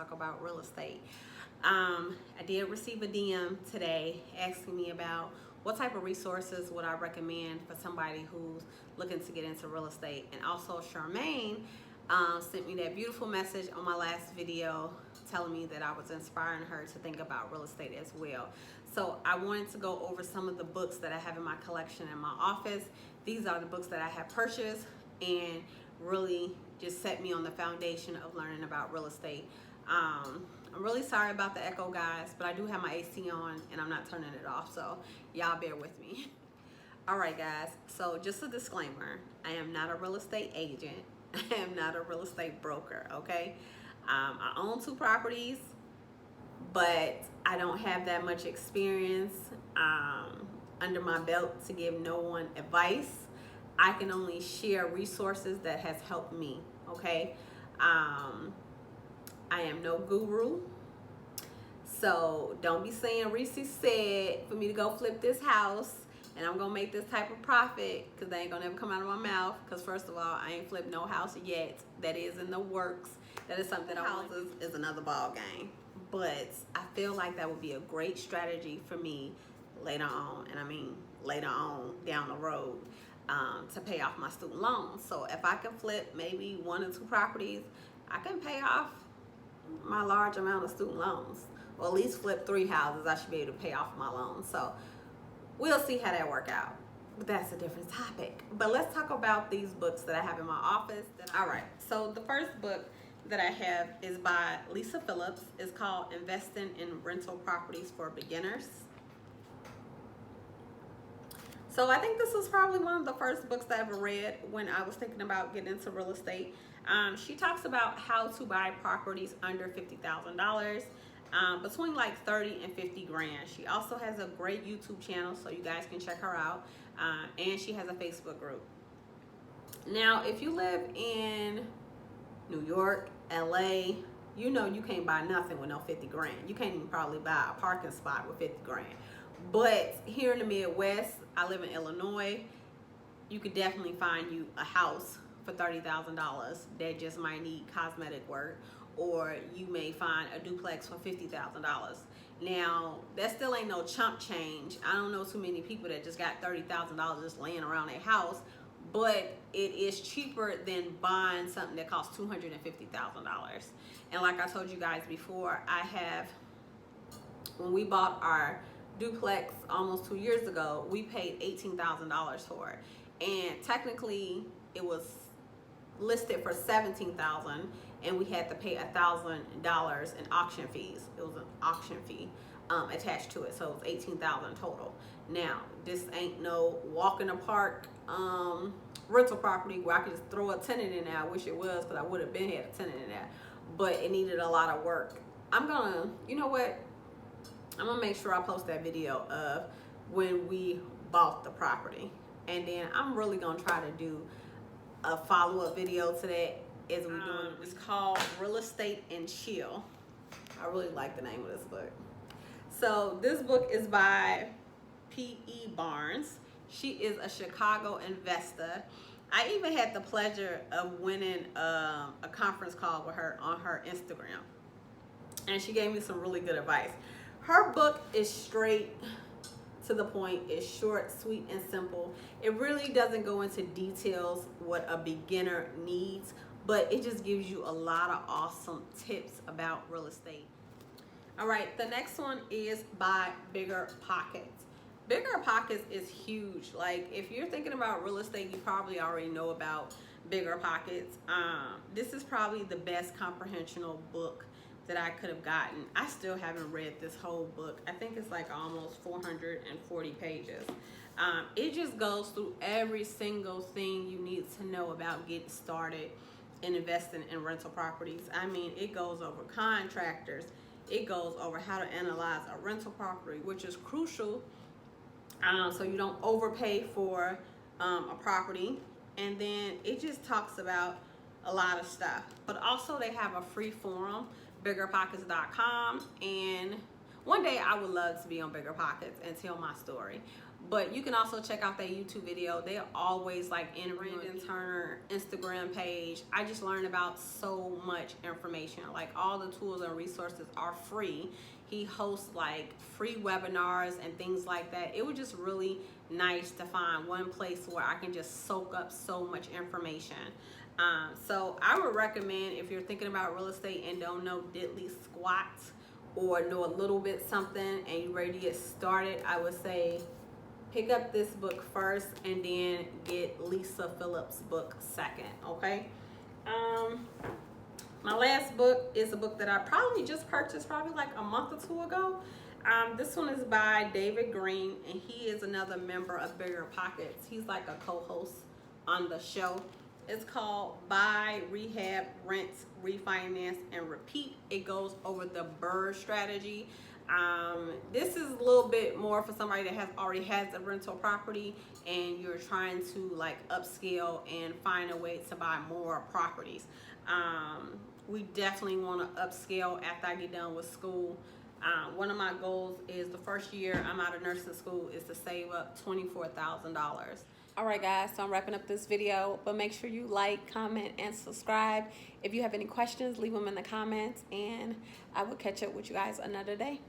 talk about real estate. I did receive a DM today asking me about what type of resources would I recommend for somebody who's looking to get into real estate. And also Charmaine sent me that beautiful message on my last video telling me that I was inspiring her to think about real estate as well. So I wanted to go over some of the books that I have in my collection in my office. These are the books that I have purchased and really just set me on the foundation of learning about real estate. I'm really sorry about the echo, guys, but I do have my AC on and I'm not turning it off, so y'all bear with me. All right, guys, so just a disclaimer, I am not a real estate agent. I am not a real estate broker, okay? I own 2 properties, but I don't have that much experience under my belt to give no one advice. I can only share resources that has helped me, okay? I am no guru, so don't be saying Reese said for me to go flip this house and I'm gonna make this type of profit, because they ain't gonna ever come out of my mouth. Because first of all, I ain't flipped no house yet. That is in the works. That is something. Houses is another ball game, but I feel like that would be a great strategy for me later on, and I mean later on down the road, to pay off my student loans. So if I can flip maybe 1 or 2 properties, I can pay off my large amount of student loans, or at least flip 3 houses. I should be able to pay off my loans. So we'll see how that work out, but that's a different topic. But let's talk about these books that I have in my office. All right, so the first book that I have is by Lisa Phillips. It's called Investing in Rental Properties for Beginners. So I think this was probably one of the first books that I ever read when I was thinking about getting into real estate. She talks about how to buy properties under $50,000, between like 30 and 50 grand. She also has a great YouTube channel, so you guys can check her out. And she has a Facebook group. Now, if you live in New York, LA, you know you can't buy nothing with no 50 grand. You can't even probably buy a parking spot with 50 grand. But here in the Midwest, I live in Illinois, you could definitely find you a house for $30,000 that just might need cosmetic work, or you may find a duplex for $50,000. Now, that still ain't no chump change. I don't know too many people that just got $30,000 just laying around their house, but it is cheaper than buying something that costs $250,000. And like I told you guys before, when we bought our duplex almost 2 years ago, we paid $18,000 for it, and technically it was listed for $17,000, and we had to pay $1,000 in auction fees. It was an auction fee attached to it, so it was $18,000 total. Now, this ain't no walk in the park rental property where I could just throw a tenant in there. I wish it was, because I would have been had a tenant in there, but it needed a lot of work. You know what? I'm gonna make sure I post that video of when we bought the property, and then I'm really gonna try to do a follow-up video to that as we doing. It's called Real Estate and Chill. I really like the name of this book. So this book is by P.E. Barnes. She is a Chicago investor. I even had the pleasure of winning a conference call with her on her Instagram, and she gave me some really good advice. Her book is straight to the point. It's short, sweet, and simple. It really doesn't go into details what a beginner needs, but it just gives you a lot of awesome tips about real estate. All right, the next one is by Bigger Pockets. Bigger Pockets is huge. Like, if you're thinking about real estate, you probably already know about Bigger Pockets. This is probably the best comprehensional book that I could have gotten. I still haven't read this whole book. I think it's like almost 440 pages. It just goes through every single thing you need to know about getting started in investing in rental properties. I mean, it goes over contractors. It goes over how to analyze a rental property, which is crucial, so you don't overpay for a property. And then it just talks about a lot of stuff. But also they have a free forum, biggerpockets.com, and One day I would love to be on Bigger Pockets and tell my story. But you can also check out their YouTube video. They're always like in Brandon Turner Instagram page. I just learned about so much information. Like all the tools and resources are free. He hosts like free webinars and things like that. It was just really nice to find one place where I can just soak up so much information. So I would recommend, if you're thinking about real estate and don't know diddly squat or know a little bit something and you're ready to get started, I would say pick up this book first and then get Lisa Phillips' book second, okay? My last book is a book that I probably just purchased probably like a month or two ago. This one is by David Green, and he is another member of Bigger Pockets. He's like a co-host on the show. It's called Buy, Rehab, Rent, Refinance, and Repeat. It goes over the BRRRR strategy. This is a little bit more for somebody that already has a rental property and you're trying to like upscale and find a way to buy more properties. We definitely want to upscale after I get done with school. One of my goals is the first year I'm out of nursing school is to save up $24,000. All right, guys, so I'm wrapping up this video, but make sure you like, comment, and subscribe. If you have any questions, leave them in the comments, and I will catch up with you guys another day.